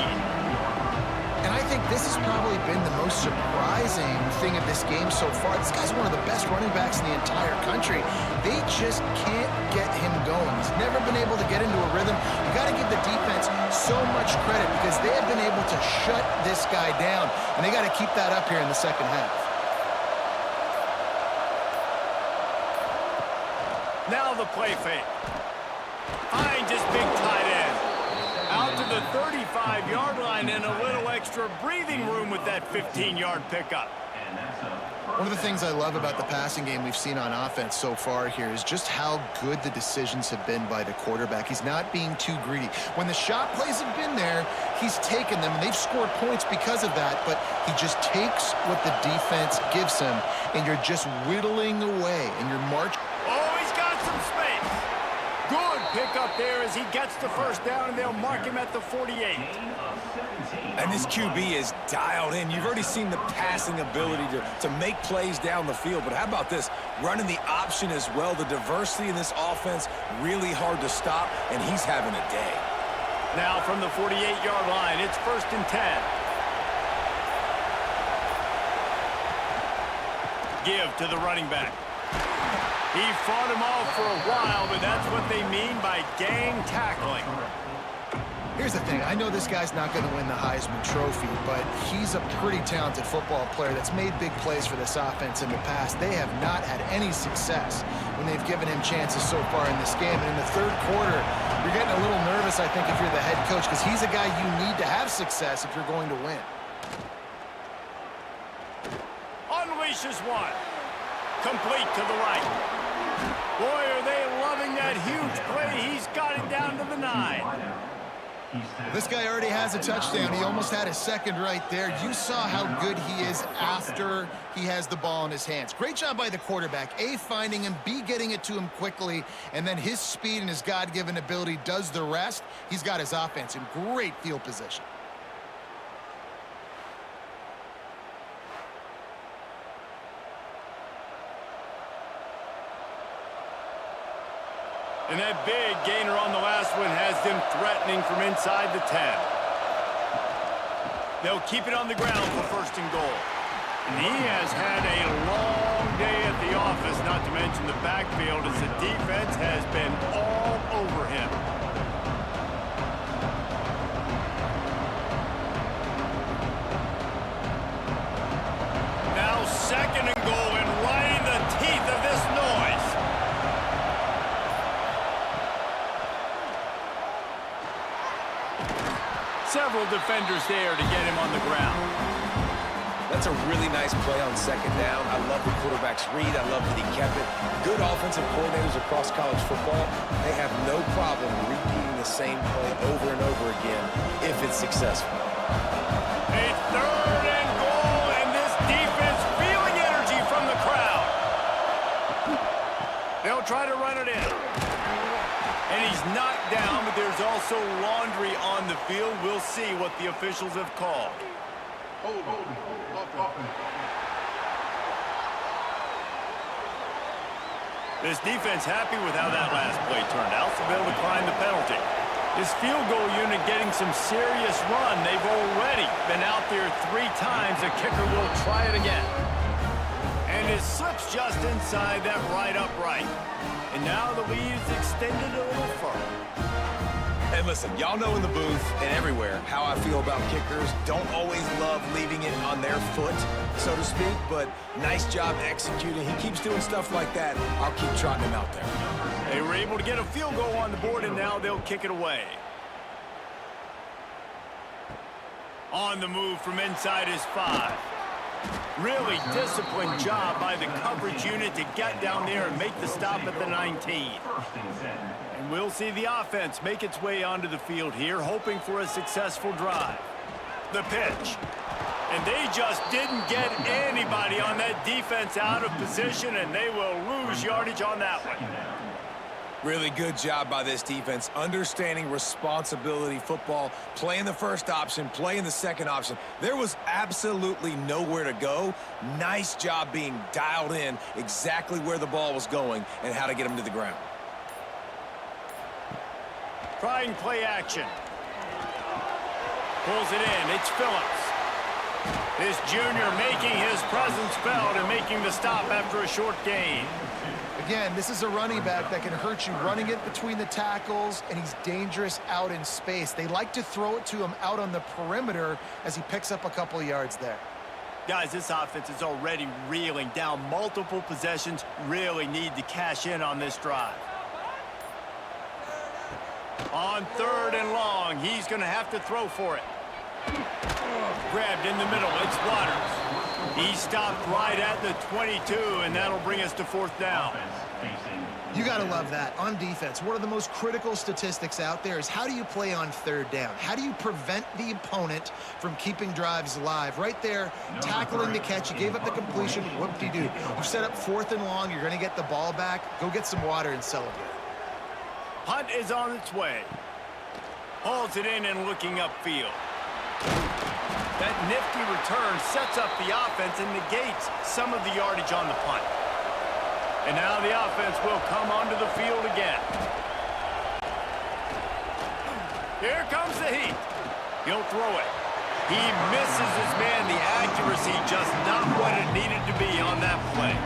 And I think this has probably been the most surprising thing of this game so far. This guy's one of the best running backs in the entire country. They just can't get him going. He's never been able to get into a rhythm. You got to give the defense so much credit because they have been able to shut this guy down, and they got to keep that up here in the second half. Now the play fake. Finds his big tight end. Out to the 35-yard line, and a little extra breathing room with that 15-yard pickup. One of the things I love about the passing game we've seen on offense so far here is just how good the decisions have been by the quarterback. He's not being too greedy. When the shot plays have been there, he's taken them, and they've scored points because of that, but he just takes what the defense gives him, and you're just whittling away, and you're marching. Oh, he's got some space. Good pickup there as he gets the first down, and they'll mark him at the 48. And this QB is dialed in. You've already seen the passing ability to make plays down the field. But how about this? Running the option as well. The diversity in this offense, really hard to stop, and he's having a day. Now from the 48-yard line, it's 1st and 10. Give to the running back. He fought him off for a while, but that's what they mean by gang tackling. Here's the thing. I know this guy's not going to win the Heisman Trophy, but he's a pretty talented football player that's made big plays for this offense in the past. They have not had any success when they've given him chances so far in this game. And in the third quarter, you're getting a little nervous, I think, if you're the head coach, because he's a guy you need to have success if you're going to win. Unleashes one. Complete to the right. Boy, are they loving that huge play. He's got it down to the 9. This guy already has a touchdown. He almost had a second right there. You saw how good he is after he has the ball in his hands. Great job by the quarterback. A, finding him, B, getting it to him quickly, and then his speed and his God-given ability does the rest. He's got his offense in great field position. And that big gainer on the last one has them threatening from inside the 10. They'll keep it on the ground for 1st and goal. And he has had a long day at the office, not to mention the backfield, as the defense has been all over him. Now 2nd and goal, and right in the teeth of this noise. Several defenders there to get him on the ground. That's a really nice play on 2nd down. I love the quarterback's read. I love that he kept it. Good offensive coordinators across college football, they have no problem repeating the same play over and over again if it's successful. A 3rd and goal, and this defense feeling energy from the crowd. They'll try to run it in. And he's knocked down, but there's also laundry on the field. We'll see what the officials have called. This defense happy with how that last play turned out, so they'll decline the penalty. This field goal unit getting some serious run. They've already been out there 3 times. The kicker will try it again. And it slips just inside that right upright. And now the lead is extended a little further. And listen, y'all know in the booth and everywhere how I feel about kickers. Don't always love leaving it on their foot, so to speak, but nice job executing. He keeps doing stuff like that. I'll keep trotting him out there. They were able to get a field goal on the board, and now they'll kick it away. On the move from inside his 5. Really disciplined job by the coverage unit to get down there and make the stop at the 19. And we'll see the offense make its way onto the field here, hoping for a successful drive. The pitch. And they just didn't get anybody on that defense out of position, and they will lose yardage on that one. Really good job by this defense, understanding responsibility football, playing the first option, playing the second option. There was absolutely nowhere to go. Nice job being dialed in exactly where the ball was going and how to get him to the ground. Trying play action. Pulls it in. It's Phillips. This junior making his presence felt and making the stop after a short gain. Again, this is a running back that can hurt you running it between the tackles, and he's dangerous out in space. They like to throw it to him out on the perimeter as he picks up a couple of yards there. Guys, this offense is already reeling down multiple possessions. Really need to cash in on this drive. On 3rd and long, he's going to have to throw for it. Grabbed in the middle, it's Waters. He stopped right at the 22, and that'll bring us to 4th down. You got to love that. On defense, one of the most critical statistics out there is how do you play on 3rd down? How do you prevent the opponent from keeping drives alive? Right there, tackling the catch. You gave up the completion. Whoop-de-doo. You set up 4th and long. You're going to get the ball back. Go get some water and celebrate. Punt is on its way. Hauls it in and looking upfield. That nifty return sets up the offense and negates some of the yardage on the punt. And now the offense will come onto the field again. Here comes the heat. He'll throw it. He misses his man. The accuracy just not what it needed to be on that play.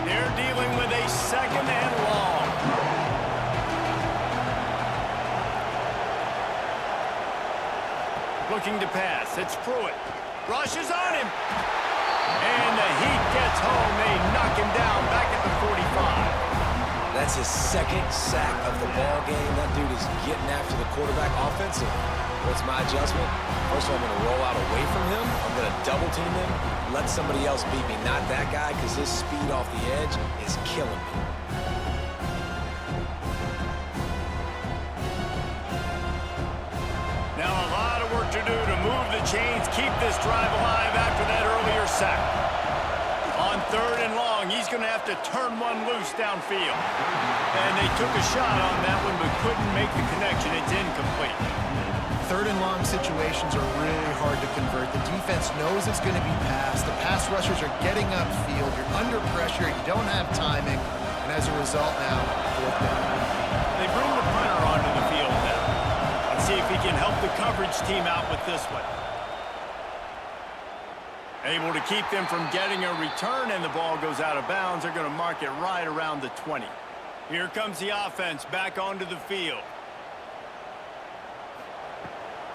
They're dealing with a second and long. Looking to pass. It's Pruitt. Rushes on him. And the Heat gets home. They knock him down back at the 45. That's his second sack of the ball game. That dude is getting after the quarterback offensive. What's my adjustment? First of all, I'm going to roll out away from him. I'm going to double team him. Let somebody else beat me, not that guy, because his speed off the edge is killing me. Now a lot of work to do to move the chains, keep this drive alive after that earlier sack. On third and long, he's going to have to turn one loose downfield. And they took a shot on that one, but couldn't make the connection. It's incomplete. Third and long situations are really hard to convert. The defense knows it's going to be passed. The pass rushers are getting upfield. You're under pressure. You don't have timing. And as a result now, fourth down. They bring the punter onto the field now. Let's see if he can help the coverage team out with this one. Able to keep them from getting a return, and the ball goes out of bounds. They're going to mark it right around the 20. Here comes the offense back onto the field.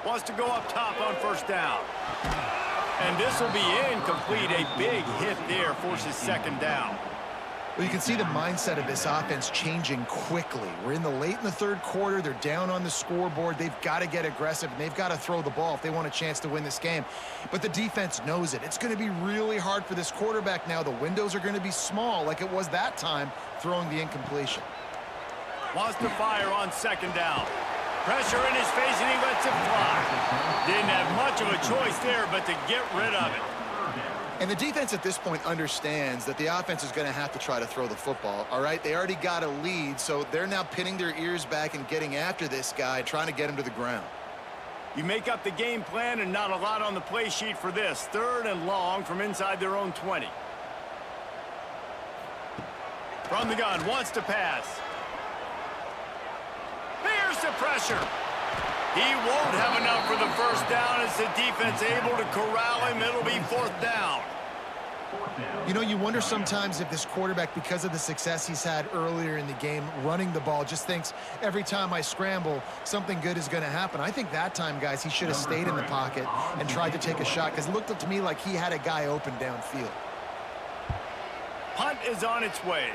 Wants to go up top on first down. And this will be incomplete. A big hit there forces second down. Well, you can see the mindset of this offense changing quickly. We're late in the third quarter. They're down on the scoreboard. They've got to get aggressive, and they've got to throw the ball if they want a chance to win this game. But the defense knows it. It's going to be really hard for this quarterback now. The windows are going to be small like it was that time throwing the incompletion. Wants to fire on second down. Pressure in his face, and he lets it fly. Didn't have much of a choice there, but to get rid of it. And the defense at this point understands that the offense is going to have to try to throw the football, all right? They already got a lead, so they're now pinning their ears back and getting after this guy, trying to get him to the ground. You make up the game plan, and not a lot on the play sheet for this. Third and long from inside their own 20. From the gun, wants to pass. Here's the pressure. He won't have enough for the first down as the defense able to corral him. It'll be fourth down. You know, you wonder sometimes if this quarterback, because of the success he's had earlier in the game, running the ball, just thinks every time I scramble, something good is going to happen. I think that time, guys, he should have stayed in the pocket and tried to take a shot, because it looked up to me like he had a guy open downfield. Punt is on its way.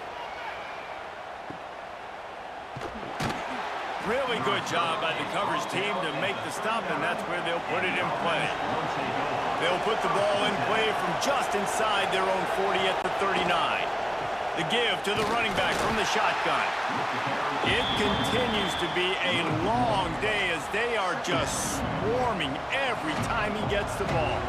Really good job by the coverage team to make the stop, and that's where they'll put it in play. They'll put the ball in play from just inside their own 40 at the 39. The give to the running back from the shotgun. It continues to be a long day as they are just swarming every time he gets the ball.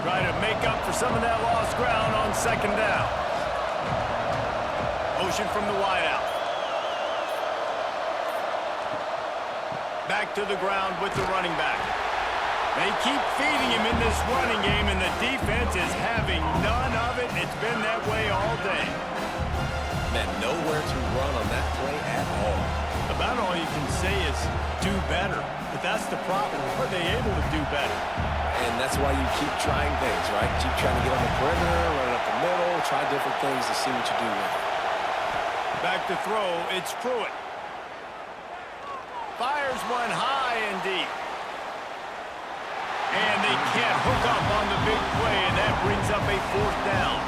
Try to make up for some of that lost ground on second down. Motion from the wideout. Back to the ground with the running back. They keep feeding him in this running game, and the defense is having none of it. It's been that way all day. Man, nowhere to run on that play at all. About all you can say is do better. But that's the problem. Are they able to do better? And that's why you keep trying things, right? Keep trying to get on the perimeter, run it up the middle, try different things to see what you do with it. Back to throw, it's Pruitt. Fires one high and deep. And they can't hook up on the big play, and that brings up a fourth down.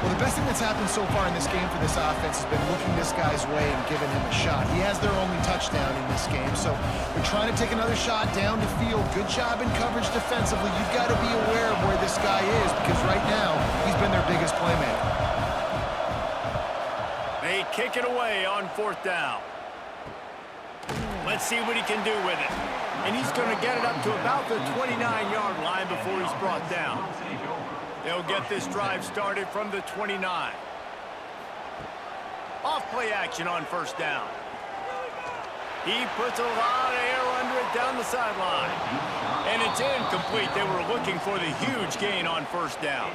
Well, the best thing that's happened so far in this game for this offense has been looking this guy's way and giving him a shot. He has their only touchdown in this game, so they're trying to take another shot down the field. Good job in coverage defensively. You've got to be aware of where this guy is, because right now he's been their biggest playmaker. They kick it away on 4th down. Let's see what he can do with it. And he's going to get it up to about the 29-yard line before he's brought down. They'll get this drive started from the 29. Off play action on 1st down. He puts a lot of air under it down the sideline. And it's incomplete. They were looking for the huge gain on 1st down.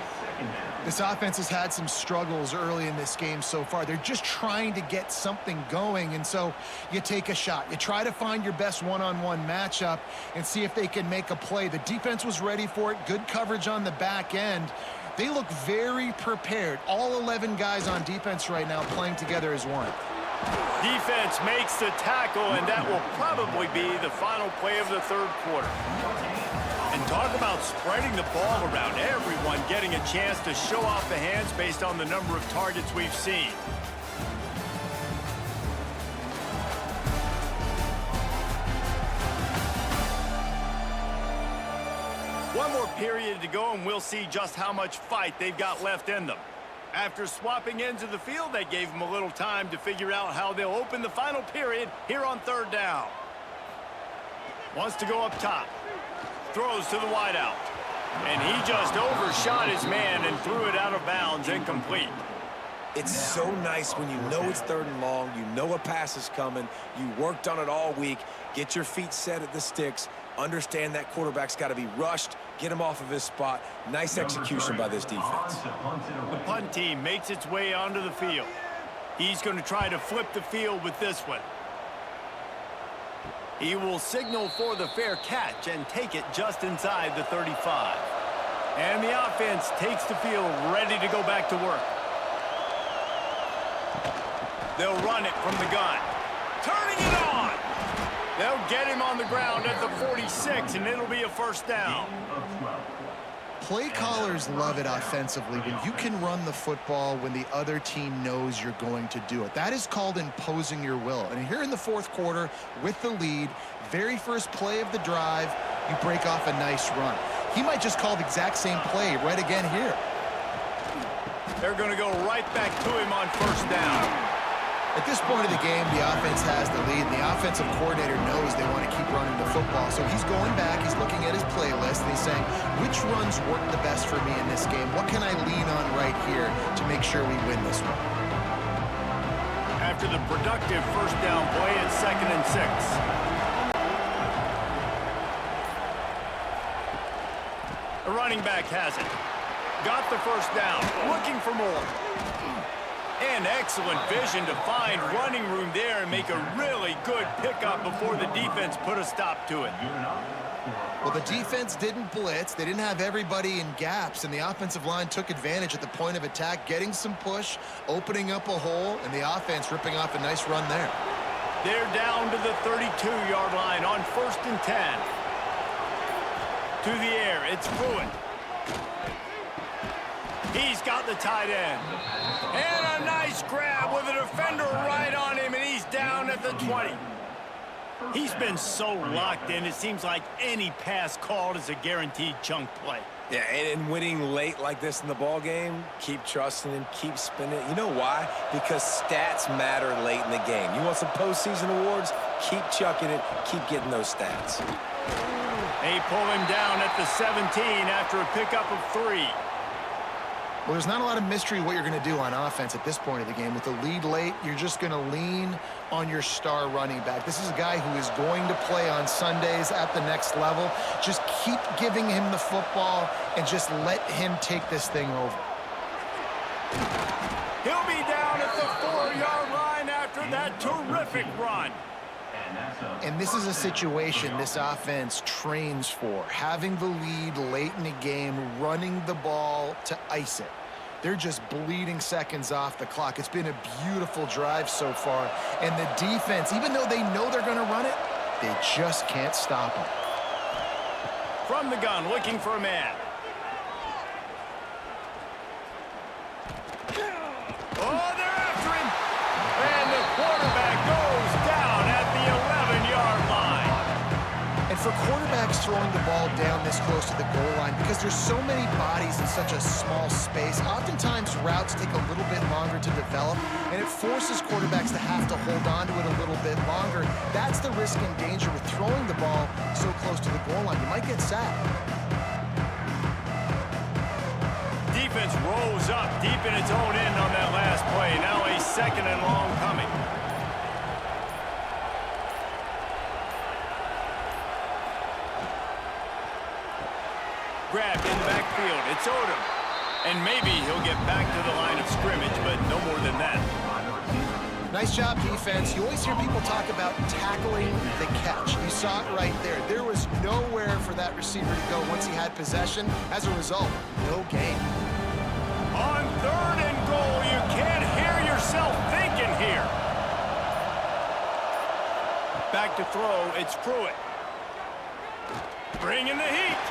This offense has had some struggles early in this game so far. They're just trying to get something going, and so you take a shot. You try to find your best one-on-one matchup and see if they can make a play. The defense was ready for it. Good coverage on the back end. They look very prepared. All 11 guys on defense right now playing together as one. Defense makes the tackle, and that will probably be the final play of the 3rd quarter. And talk about spreading the ball around, everyone getting a chance to show off the hands based on the number of targets we've seen. One more period to go, and we'll see just how much fight they've got left in them. After swapping ends of the field, they gave them a little time to figure out how they'll open the final period here on 3rd down. Wants to go up top. Throws to the wideout. And he just overshot his man and threw it out of bounds, incomplete. It's so nice when you know it's 3rd and long, you know a pass is coming, you worked on it all week, get your feet set at the sticks, understand that quarterback's got to be rushed, get him off of his spot. Nice execution by this defense. The punt team makes its way onto the field. He's going to try to flip the field with this one. He will signal for the fair catch and take it just inside the 35. And the offense takes the field ready to go back to work. They'll run it from the gun. Turning it on! They'll get him on the ground at the 46, and it'll be a 1st down. Play callers love it offensively when you can run the football when the other team knows you're going to do it. That is called imposing your will. And here in the 4th quarter, with the lead, very first play of the drive, you break off a nice run. He might just call the exact same play right again here. They're going to go right back to him on 1st down. At this point of the game, the offense has the lead, and the offensive coordinator knows they want to keep running the football. So he's going back, he's looking at his playlist, and he's saying, which runs work the best for me in this game? What can I lean on right here to make sure we win this one? After the productive 1st down play, it's 2nd and 6. The running back has it. Got the 1st down, looking for more. And excellent vision to find running room there and make a really good pickup before the defense put a stop to it. Well, the defense didn't blitz. They didn't have everybody in gaps, and the offensive line took advantage at the point of attack, getting some push, opening up a hole, and the offense ripping off a nice run there. They're down to the 32-yard line on 1st and 10. To the air, it's Pruitt. He's got the tight end. And a nice grab with a defender right on him, and he's down at the 20. He's been so locked in, it seems like any pass called is a guaranteed chunk play. Yeah, and winning late like this in the ball game, keep trusting him, keep spinning it. You know why? Because stats matter late in the game. You want some postseason awards? Keep chucking it, keep getting those stats. They pull him down at the 17 after a pickup of 3. Well, there's not a lot of mystery what you're going to do on offense at this point of the game. With the lead late, you're just going to lean on your star running back. This is a guy who is going to play on Sundays at the next level. Just keep giving him the football and just let him take this thing over. He'll be down at the 4-yard line after that terrific run. And this is a situation this offense trains for, having the lead late in the game, running the ball to ice it. They're just bleeding seconds off the clock. It's been a beautiful drive so far, and the defense, even though they know they're going to run it, they just can't stop them. From the gun, looking for a man. Oh, they're after him! And the quarterback goes down at the 11-yard line. And For quarterbacks throwing the ball down this close to the goal line, because there's so many bodies in such a small space, oftentimes routes take a little bit longer to develop, and it forces quarterbacks to have to hold on to it a little bit longer. That's the risk and danger with throwing the ball so close to the goal line. You might get sacked. Defense rolls up deep in its own end on that last play. Now a 2nd and long coming. Grabbed in the backfield. It's Odom. And maybe he'll get back to the line of scrimmage, but no more than that. Nice job, defense. You always hear people talk about tackling the catch. You saw it right there. There was nowhere for that receiver to go once he had possession. As a result, no gain. On 3rd and goal, you can't hear yourself thinking here. Back to throw, it's Pruitt. Bringing the heat.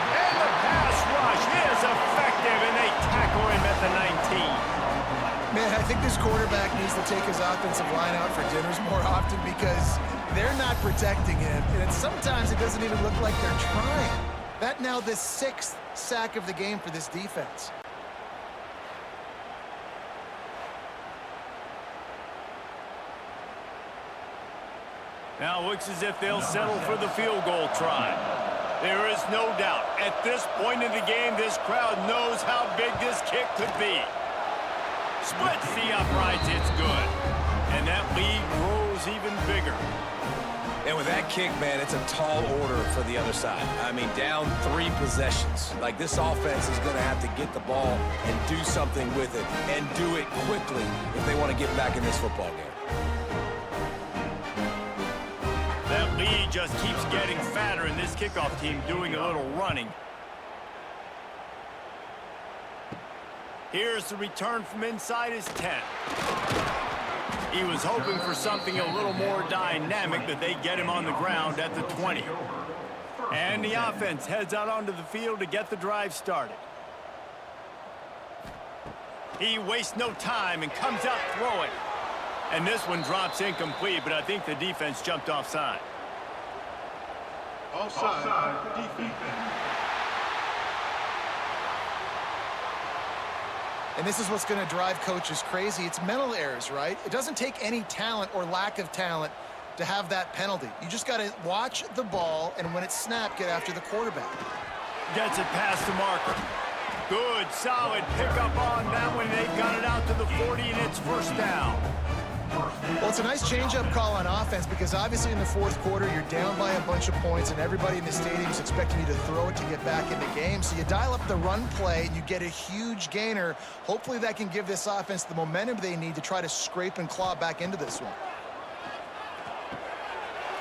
And the pass rush is effective, and they tackle him at the 19. Man, I think this quarterback needs to take his offensive line out for dinners more often because they're not protecting him, and sometimes it doesn't even look like they're trying. That now the 6th sack of the game for this defense. Now looks as if they'll settle for the field goal try. There is no doubt, at this point in the game, this crowd knows how big this kick could be. Splits the uprights, it's good. And that lead grows even bigger. And with that kick, man, it's a tall order for the other side. I mean, down 3 possessions. Like, this offense is going to have to get the ball and do something with it, and do it quickly if they want to get back in this football game. That lead just keeps getting fatter, and this kickoff team doing a little running. Here's the return from inside his 10. He was hoping for something a little more dynamic, but they get him on the ground at the 20. And the offense heads out onto the field to get the drive started. He wastes no time and comes out throwing. And this one drops incomplete, but I think the defense jumped offside. Offside, defense. And this is what's going to drive coaches crazy. It's mental errors, right? It doesn't take any talent or lack of talent to have that penalty. You just got to watch the ball, and when it's snapped, get after the quarterback. Gets it past the marker. Good, solid pickup on that one. They got it out to the 40, and it's 1st down. Well, it's a nice change-up call on offense because obviously in the 4th quarter, you're down by a bunch of points and everybody in the stadium is expecting you to throw it to get back in the game. So you dial up the run play and you get a huge gainer. Hopefully that can give this offense the momentum they need to try to scrape and claw back into this one.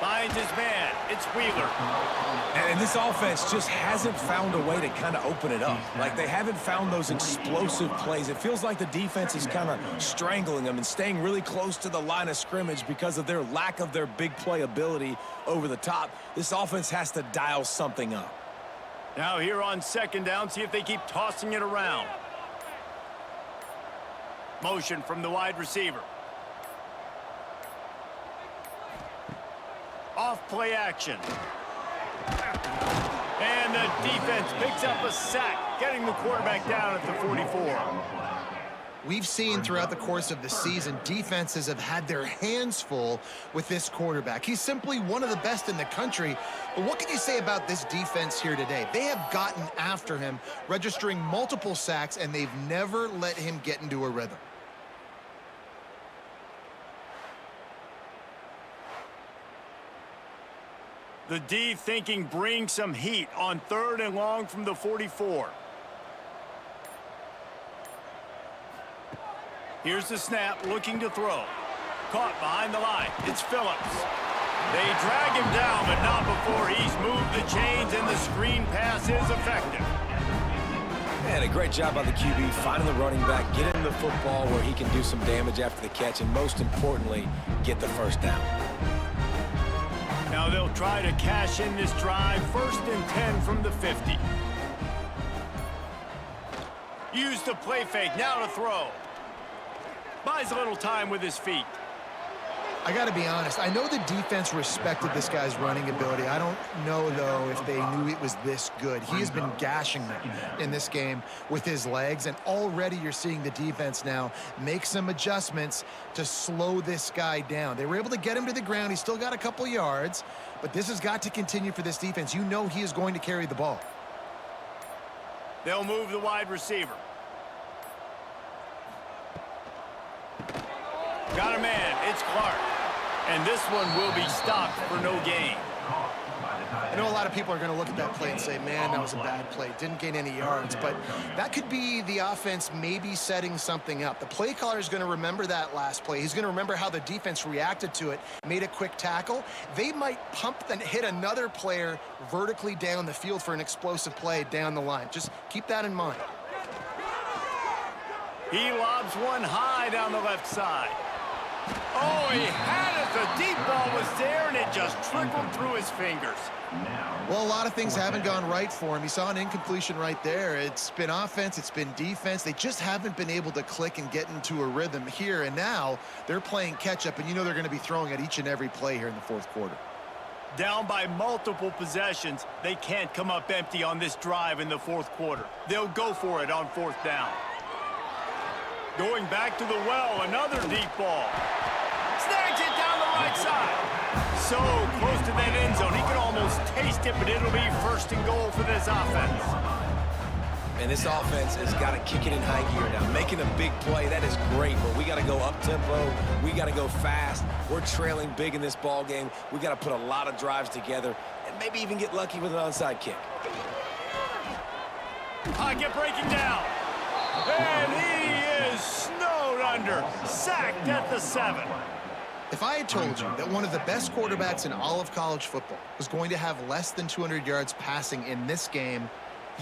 Finds his man. It's Wheeler. And this offense just hasn't found a way to kind of open it up. Like, they haven't found those explosive plays. It feels like the defense is kind of strangling them and staying really close to the line of scrimmage because of their lack of their big play ability over the top. This offense has to dial something up. Now here on 2nd down, see if they keep tossing it around. Motion from the wide receiver. Off play action. And the defense picks up a sack, getting the quarterback down at the 44. We've seen throughout the course of the season, defenses have had their hands full with this quarterback. He's simply one of the best in the country. But what can you say about this defense here today? They have gotten after him, registering multiple sacks, and they've never let him get into a rhythm. The D thinking bring some heat on 3rd and long from the 44. Here's the snap, looking to throw. Caught behind the line. It's Phillips. They drag him down, but not before he's moved the chains, and the screen pass is effective. And a great job by the QB finding the running back, getting the football where he can do some damage after the catch, and most importantly, get the 1st down. Now they'll try to cash in this drive. 1st and 10 from the 50. Use the play fake. Now to throw. Buys a little time with his feet. I got to be honest. I know the defense respected this guy's running ability. I don't know, though, if they knew it was this good. He has been gashing them in this game with his legs, and already you're seeing the defense now make some adjustments to slow this guy down. They were able to get him to the ground. He's still got a couple yards, but this has got to continue for this defense. You know he is going to carry the ball. They'll move the wide receiver. Got a man. It's Clark. And this one will be stopped for no gain. I know a lot of people are going to look at that play and say, man, that was a bad play. Didn't gain any yards. But that could be the offense maybe setting something up. The play caller is going to remember that last play. He's going to remember how the defense reacted to it, made a quick tackle. They might pump and hit another player vertically down the field for an explosive play down the line. Just keep that in mind. He lobs one high down the left side. Oh, he had it. The deep ball was there, and it just trickled through his fingers. Well, a lot of things haven't gone right for him. He saw an incompletion right there. It's been offense, it's been defense. They just haven't been able to click and get into a rhythm here, and now they're playing catch-up, and you know they're going to be throwing at each and every play here in the fourth quarter. Down by multiple possessions, they can't come up empty on this drive in the fourth quarter. They'll go for it on fourth down. Going back to the well, another deep ball. Snags it down the right side. So close to that end zone, he could almost taste it, but it'll be first and goal for this offense. And this offense has got to kick it in high gear now. Making a big play, that is great, but we got to go up-tempo. We got to go fast. We're trailing big in this ball game. We got to put a lot of drives together and maybe even get lucky with an onside kick. Pocket breaking down. And he is snowed under. Sacked at the 7. If I had told you that one of the best quarterbacks in all of college football was going to have less than 200 yards passing in this game,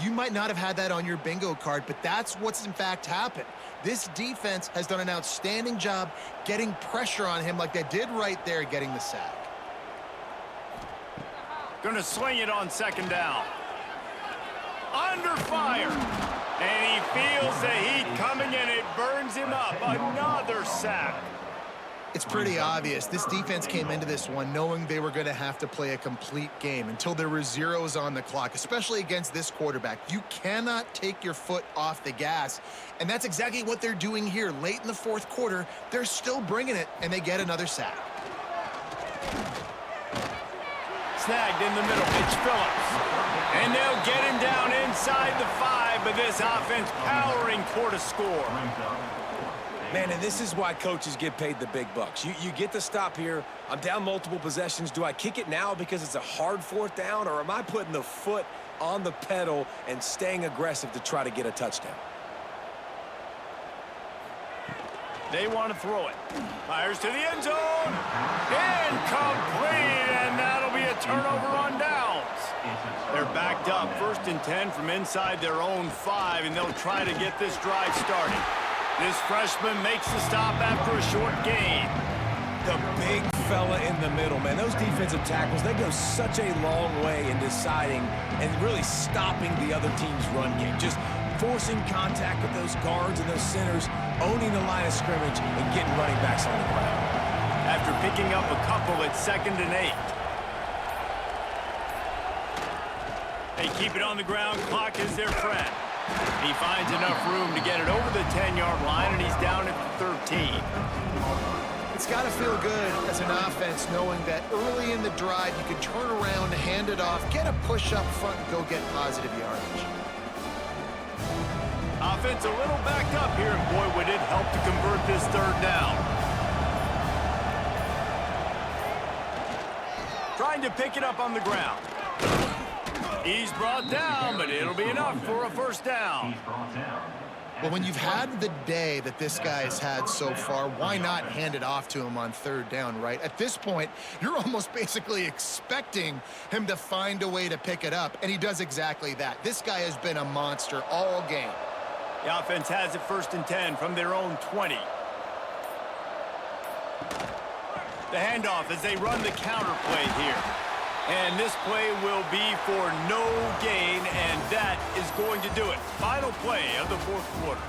you might not have had that on your bingo card, but that's what's in fact happened. This defense has done an outstanding job getting pressure on him like they did right there, getting the sack. Gonna sling it on second down. Under fire. And he feels the heat coming, and it burns him up. Another sack. It's pretty obvious. This defense came into this one knowing they were going to have to play a complete game until there were zeros on the clock, especially against this quarterback. You cannot take your foot off the gas, and that's exactly what they're doing here. Late in the fourth quarter, they're still bringing it, and they get another sack. Snagged in the middle. It's Phillips. And they'll get him down inside the 5, but this offense powering toward a score. Man, and this is why coaches get paid the big bucks. You get to stop here. I'm down multiple possessions. Do I kick it now because it's a hard fourth down, or am I putting the foot on the pedal and staying aggressive to try to get a touchdown? They want to throw it. Fires to the end zone. Incomplete, and that'll be a turnover on downs. They're backed up, 1st and 10 from inside their own 5, and they'll try to get this drive started. This freshman makes the stop after a short gain. The big fella in the middle, man. Those defensive tackles, they go such a long way in deciding and really stopping the other team's run game. Just forcing contact with those guards and those centers, owning the line of scrimmage, and getting running backs on the ground. After picking up a couple at 2nd and 8. They keep it on the ground. Clock is their friend. He finds enough room to get it over the 10-yard line, and he's down at the 13. It's got to feel good as an offense knowing that early in the drive you can turn around, hand it off, get a push up front, and go get positive yardage. Offense a little backed up here, and boy, would it help to convert this 3rd down. Trying to pick it up on the ground. He's brought down, but it'll be enough for a 1st down. Well, when you've had the day that this guy has had so far, why not hand it off to him on 3rd down, right? At this point, you're almost basically expecting him to find a way to pick it up, and he does exactly that. This guy has been a monster all game. The offense has it 1st and 10 from their own 20. The handoff as they run the counter play here. And this play will be for no gain, and that is going to do it. Final play of the fourth quarter.